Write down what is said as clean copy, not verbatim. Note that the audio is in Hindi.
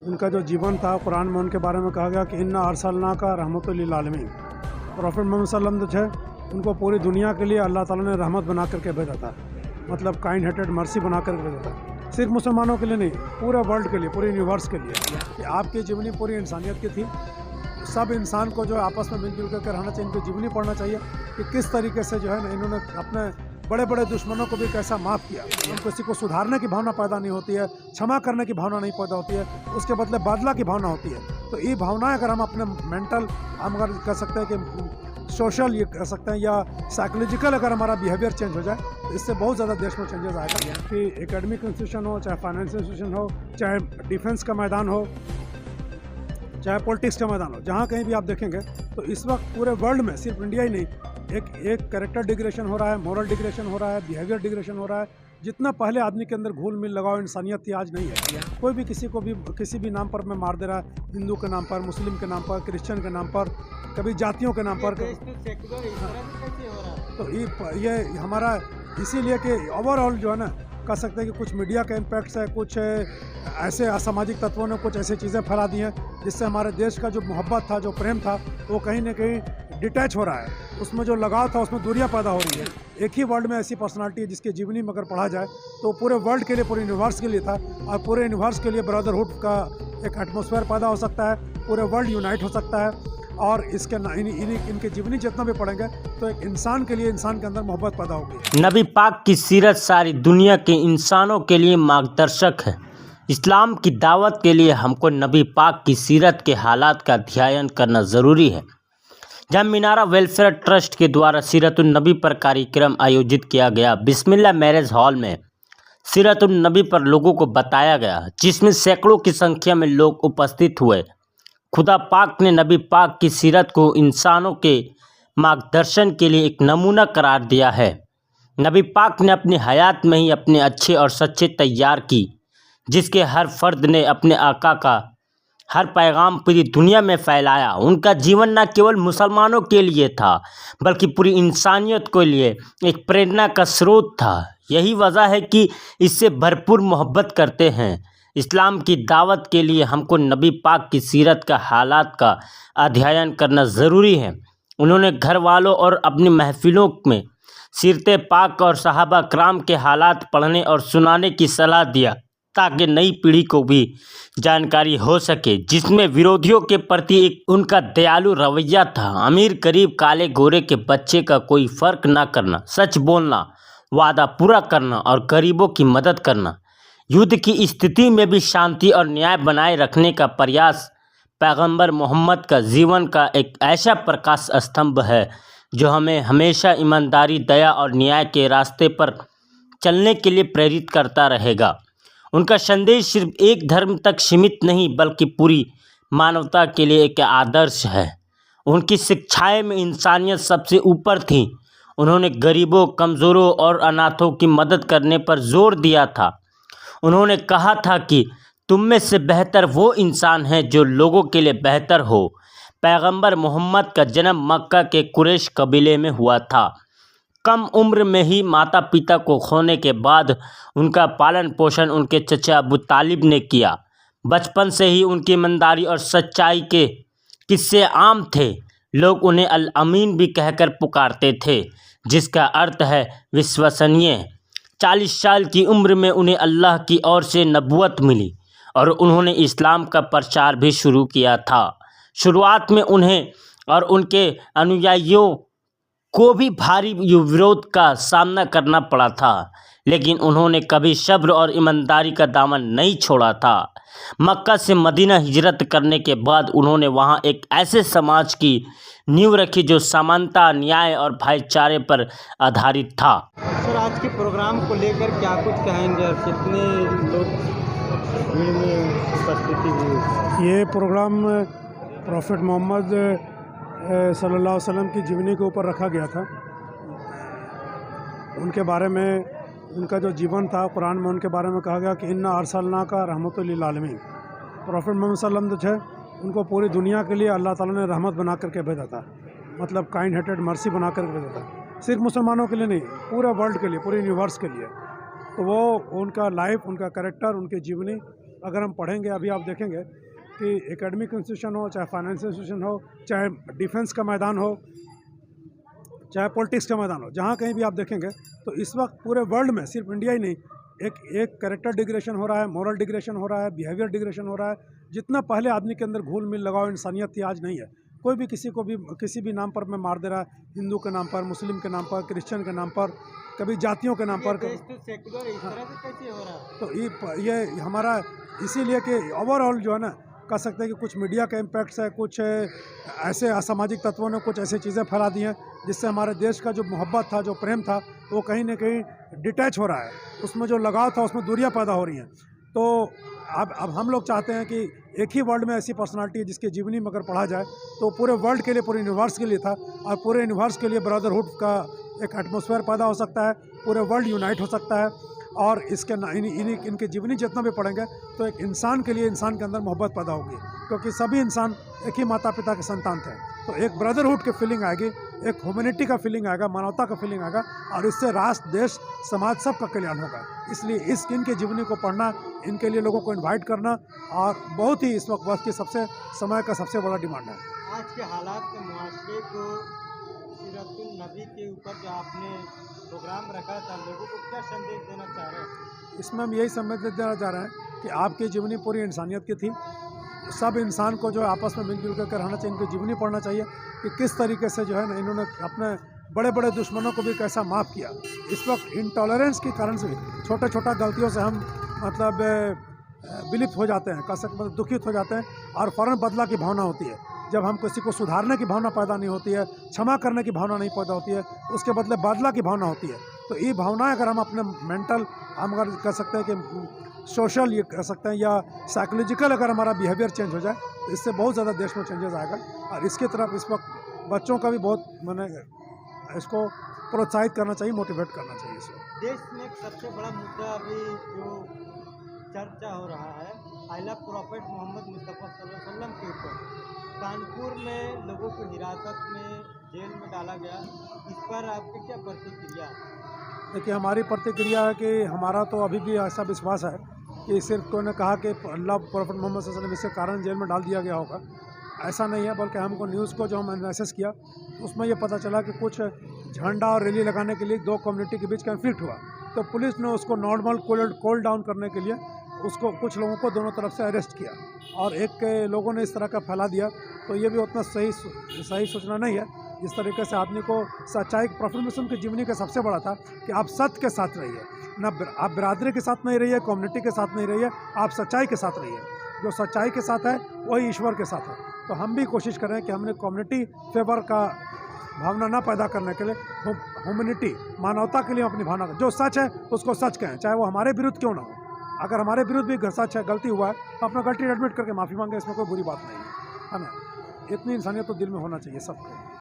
उनका जो जीवन था कुरान में उनके बारे में कहा गया कि इन्ना अरसलना का रहमतुल लिल आलमीन। प्रॉफिट मोहम्मद सल्लम जो है उनको पूरी दुनिया के लिए अल्लाह ताला ने रहमत बना करके भेजा था, मतलब काइंड हार्टेड मर्सी बना करके भेजा था। सिर्फ मुसलमानों के लिए नहीं, पूरे वर्ल्ड के लिए, पूरे यूनिवर्स के लिए कि आपकी जीवनी पूरी इंसानियत की थी। सब इंसान को जो है आपस में मिलजुल करके रहना चाहिए, इनकी जीवनी पढ़ना चाहिए कि किस तरीके से जो है ना इन्होंने अपने बड़े बड़े दुश्मनों को भी कैसा माफ़ किया। किसी को सुधारने की भावना पैदा नहीं होती है, क्षमा करने की भावना नहीं पैदा होती है, उसके बदले बदला की भावना होती है। तो ये भावनाएं अगर हम अपने मेंटल, हम अगर कह सकते हैं कि सोशल, ये कह सकते हैं, या साइकोलॉजिकल अगर हमारा बिहेवियर चेंज हो जाए तो इससे बहुत ज़्यादा देश में चेंजेस आएगा। कि एकेडमिक इंस्टीट्यूशन हो, चाहे फाइनेंशियल इंस्टीट्यूशन हो, चाहे डिफेंस का मैदान हो, चाहे पॉलिटिक्स का मैदान हो, जहाँ कहीं भी आप देखेंगे तो इस वक्त पूरे वर्ल्ड में, सिर्फ इंडिया ही नहीं, एक कैरेक्टर डिग्रेडेशन हो रहा है, मोरल डिग्रेडेशन हो रहा है, बिहेवियर डिग्रेडेशन हो रहा है। जितना पहले आदमी के अंदर घुल मिल लगाओ इंसानियत थी, आज नहीं है। कोई भी किसी को भी किसी भी नाम पर में मार दे रहा है, हिंदू के नाम पर, मुस्लिम के नाम पर, क्रिश्चियन के नाम पर, कभी जातियों के नाम पर। तो ये हमारा इसीलिए कि ओवरऑल जो है ना, कह सकते हैं कि कुछ मीडिया का इम्पैक्ट है, कुछ ऐसे असामाजिक तत्वों ने कुछ ऐसी चीज़ें फैला दी हैं जिससे हमारे देश का जो मोहब्बत था, जो प्रेम था, वो कहीं ना कहीं डिटैच हो रहा है। उसमें जो लगाव था उसमें दूरियां पैदा हो रही है। एक ही वर्ल्ड में ऐसी पर्सनालिटी है जिसकी जीवनी में अगर पढ़ा जाए तो पूरे वर्ल्ड के लिए, पूरे यूनिवर्स के लिए था, और पूरे यूनिवर्स के लिए ब्रदरहुड का एक एटमॉस्फेयर पैदा हो सकता है, पूरे वर्ल्ड यूनाइट हो सकता है। और इसके इनके जीवनी जितना भी पढ़ेंगे तो एक इंसान के लिए, इंसान के अंदर मोहब्बत पैदा होगी। नबी पाक की सीरत सारी दुनिया के इंसानों के लिए मार्गदर्शक है। इस्लाम की दावत के लिए हमको नबी पाक की सीरत के हालात का अध्ययन करना ज़रूरी है। जब मीनारा वेलफेयर ट्रस्ट के द्वारा सीरतुन नबी पर कार्यक्रम आयोजित किया गया, बिस्मिल्लाह मैरिज हॉल में सीरतुन नबी पर लोगों को बताया गया, जिसमें सैकड़ों की संख्या में लोग उपस्थित हुए। खुदा पाक ने नबी पाक की सीरत को इंसानों के मार्गदर्शन के लिए एक नमूना करार दिया है। नबी पाक ने अपनी हयात में ही अपने अच्छे और सच्चे तैयार की, जिसके हर फर्द ने अपने आका का हर पैगाम पूरी दुनिया में फैलाया। उनका जीवन न केवल मुसलमानों के लिए था बल्कि पूरी इंसानियत के लिए एक प्रेरणा का स्रोत था। यही वजह है कि इससे भरपूर मोहब्बत करते हैं। इस्लाम की दावत के लिए हमको नबी पाक की सीरत का हालात का अध्ययन करना ज़रूरी है। उन्होंने घर वालों और अपनी महफिलों में सीरत पाक और सहाबा कराम के हालात पढ़ने और सुनाने की सलाह दिया, ताकि नई पीढ़ी को भी जानकारी हो सके, जिसमें विरोधियों के प्रति एक उनका दयालु रवैया था। अमीर गरीब, काले गोरे के बच्चे का कोई फ़र्क ना करना, सच बोलना, वादा पूरा करना और गरीबों की मदद करना। युद्ध की स्थिति में भी शांति और न्याय बनाए रखने का प्रयास पैगंबर मोहम्मद का जीवन का एक ऐसा प्रकाश स्तंभ है जो हमें हमेशा ईमानदारी, दया और न्याय के रास्ते पर चलने के लिए प्रेरित करता रहेगा। उनका संदेश सिर्फ एक धर्म तक सीमित नहीं बल्कि पूरी मानवता के लिए एक आदर्श है। उनकी शिक्षाएं में इंसानियत सबसे ऊपर थी। उन्होंने गरीबों, कमज़ोरों और अनाथों की मदद करने पर जोर दिया था। उन्होंने कहा था कि तुम में से बेहतर वो इंसान है जो लोगों के लिए बेहतर हो। पैगंबर मोहम्मद का जन्म मक्का के कुरैश कबीले में हुआ था। कम उम्र में ही माता पिता को खोने के बाद उनका पालन पोषण उनके चचा अबू तालिब ने किया। बचपन से ही उनकी ईमानदारी और सच्चाई के किस्से आम थे। लोग उन्हें अल अमीन भी कहकर पुकारते थे, जिसका अर्थ है विश्वसनीय। 40 साल की उम्र में उन्हें अल्लाह की ओर से नबूवत मिली और उन्होंने इस्लाम का प्रचार भी शुरू किया था। शुरुआत में उन्हें और उनके अनुयायियों को भी भारी विरोध का सामना करना पड़ा था, लेकिन उन्होंने कभी सब्र और ईमानदारी का दामन नहीं छोड़ा था। मक्का से मदीना हिजरत करने के बाद उन्होंने वहां एक ऐसे समाज की नींव रखी जो समानता, न्याय और भाईचारे पर आधारित था। सर, आज के प्रोग्राम को लेकर क्या कुछ कहेंगे? कितने लोग भीड़ में उपस्थिति हुई? ये प्रोग्राम प्रॉफिट मोहम्मद सल्लल्लाहु अलैहि वसल्लम की जीवनी के ऊपर रखा गया था। उनके बारे में, उनका जो जीवन था कुरान में उनके बारे में कहा गया कि इन्ना अरसलना का रहमतुल लिल आलमीन। प्रॉफिट मोहम्मद सल्लम जो है उनको पूरी दुनिया के लिए अल्लाह ताला ने रहमत बना करके भेजा था, मतलब काइंड हार्टेड मर्सी बना करके भेजा था। सिर्फ मुसलमानों के लिए नहीं, पूरे वर्ल्ड के लिए, पूरे यूनिवर्स के लिए। तो वो उनका लाइफ, उनका कैरेक्टर, उनकी जीवनी अगर हम पढ़ेंगे, अभी आप देखेंगे कि एकेडमिक इंस्टीट्यूशन हो, चाहे फाइनेंशियल इंस्टीट्यूशन हो, चाहे डिफेंस का मैदान हो, चाहे पॉलिटिक्स का मैदान हो, जहाँ कहीं भी आप देखेंगे तो इस वक्त पूरे वर्ल्ड में, सिर्फ इंडिया ही नहीं, एक कैरेक्टर डिग्रेडेशन हो रहा है, मोरल डिग्रेडेशन हो रहा है, बिहेवियर डिग्रेडेशन हो रहा है। जितना पहले आदमी के अंदर घुल मिल लगाव इंसानियत थी, आज नहीं है। कोई भी किसी को भी किसी भी नाम पर में मार दे रहा है, हिंदू के नाम पर, मुस्लिम के नाम पर, क्रिश्चियन के नाम पर, कभी जातियों के नाम पर। देश तो सेक्युलर इस तरह से कैसे हो रहा है? तो ये हमारा इसीलिए कि ओवरऑल जो है ना, कह सकते हैं कि कुछ मीडिया का इम्पैक्ट्स है, कुछ ऐसे असामाजिक तत्वों ने कुछ ऐसी चीज़ें फैला दी हैं जिससे हमारे देश का जो मोहब्बत था, जो प्रेम था, वो कहीं ना कहीं डिटैच हो रहा है। उसमें जो लगाव था, उसमें दूरियां पैदा हो रही हैं। तो अब हम लोग चाहते हैं कि एक ही वर्ल्ड में ऐसी पर्सनालिटी है जिसकी जीवनी में अगर पढ़ा जाए तो पूरे वर्ल्ड के लिए, पूरे यूनिवर्स के लिए था, और पूरे यूनिवर्स के लिए ब्रदरहुड का एक एटमॉस्फेयर पैदा हो सकता है, पूरे वर्ल्ड यूनाइट हो सकता है। और इसके इनके जीवनी जितना भी पढ़ेंगे तो एक इंसान के लिए, इंसान के अंदर मोहब्बत पैदा होगी, क्योंकि सभी इंसान एक ही माता पिता के संतान थे। तो एक ब्रदरहुड की फीलिंग आएगी, एक ह्यूमैनिटी का फीलिंग आएगा, मानवता का फीलिंग आएगा, और इससे राष्ट्र, देश, समाज सबका कल्याण होगा। इसलिए इनके जीवनी को पढ़ना, इनके लिए लोगों को इन्वाइट करना, और बहुत ही इस वक्त की समय का सबसे बड़ा डिमांड है। आज के हालात में मुआशरे को सीरतुन नबी के ऊपर जो आपने प्रोग्राम रखा था, लोगों को क्या संदेश देना चाह रहे हैं? इसमें हम यही संदेश देना चाह रहे हैं कि आपकी जीवनी पूरी इंसानियत की थी। सब इंसान को जो है आपस में मिलजुल कर रहना चाहिए, इनकी जीवनी पढ़ना चाहिए कि किस तरीके से जो है ना इन्होंने अपने बड़े बड़े दुश्मनों को भी कैसा माफ़ किया। इस वक्त इंटॉलरेंस के कारण से भी छोटा छोटा गलतियों से हम मतलब विलिप्त हो जाते हैं, मतलब दुखित हो जाते हैं, और फ़ौरन बदला की भावना होती है। जब हम किसी को सुधारने की भावना पैदा नहीं होती है, क्षमा करने की भावना नहीं पैदा होती है, उसके बदले बदला की भावना होती है। तो ये भावनाएं अगर हम अपने मेंटल, हम अगर कह सकते हैं कि सोशल, ये कह सकते हैं, या साइकोलॉजिकल अगर हमारा बिहेवियर चेंज हो जाए तो इससे बहुत ज़्यादा देश में चेंजेस आएगा। और इसकी तरफ इस वक्त बच्चों का भी बहुत, मैंने इसको प्रोत्साहित करना चाहिए, मोटिवेट करना चाहिए इसको। देश में एक सबसे बड़ा मुद्दा अभी जो चर्चा हो रहा है, I love prophet Muhammad Mustafa सल्लल्लाहु अलैहि वसल्लम के ऊपर कानपुर में लोगों को हिरासत में जेल में डाला गया, इस पर आपकी क्या प्रतिक्रिया? देखिए, हमारी प्रतिक्रिया है कि हमारा तो अभी भी ऐसा विश्वास है कि सिर्फ कोई ने कहा कि अल्लाह प्रॉफेट मोहम्मद सल्लल्लाहु अलैहि वसल्लम इसके कारण जेल में डाल दिया गया होगा, ऐसा नहीं है। बल्कि हमको न्यूज़ को जो हम एनालिसिस किया तो उसमें ये पता चला कि कुछ झंडा और रैली लगाने के लिए दो कम्युनिटी के बीच कन्फ्लिक्ट हुआ, तो पुलिस ने उसको नॉर्मल कूल डाउन करने के लिए उसको कुछ लोगों को दोनों तरफ से अरेस्ट किया, और एक के लोगों ने इस तरह का फैला दिया। तो ये भी उतना सही सूचना नहीं है। जिस तरीके से आदमी को सच्चाई, प्रॉफेट मुस्लिम की जीवनी का सबसे बड़ा था कि आप सत्य के साथ रहिए, ना आप बिरादरी के साथ नहीं रहिए, कम्युनिटी के साथ नहीं रहिए, आप सच्चाई के साथ रहिए। जो सच्चाई के साथ है वही ईश्वर के साथ है। तो हम भी कोशिश कर रहे हैं कि हमने कम्युनिटी फेवर का भावना ना पैदा करने के लिए ह्यूमैनिटी, मानवता के लिए अपनी भावना, जो सच है उसको सच कहें, चाहे वो हमारे विरुद्ध क्यों ना हो। अगर हमारे विरुद्ध भी सच है, गलती हुआ है, तो अपना गलती एडमिट करके माफ़ी मांगे, इसमें कोई बुरी बात नहीं है ना। इतनी इंसानियत तो दिल में होना चाहिए सबको।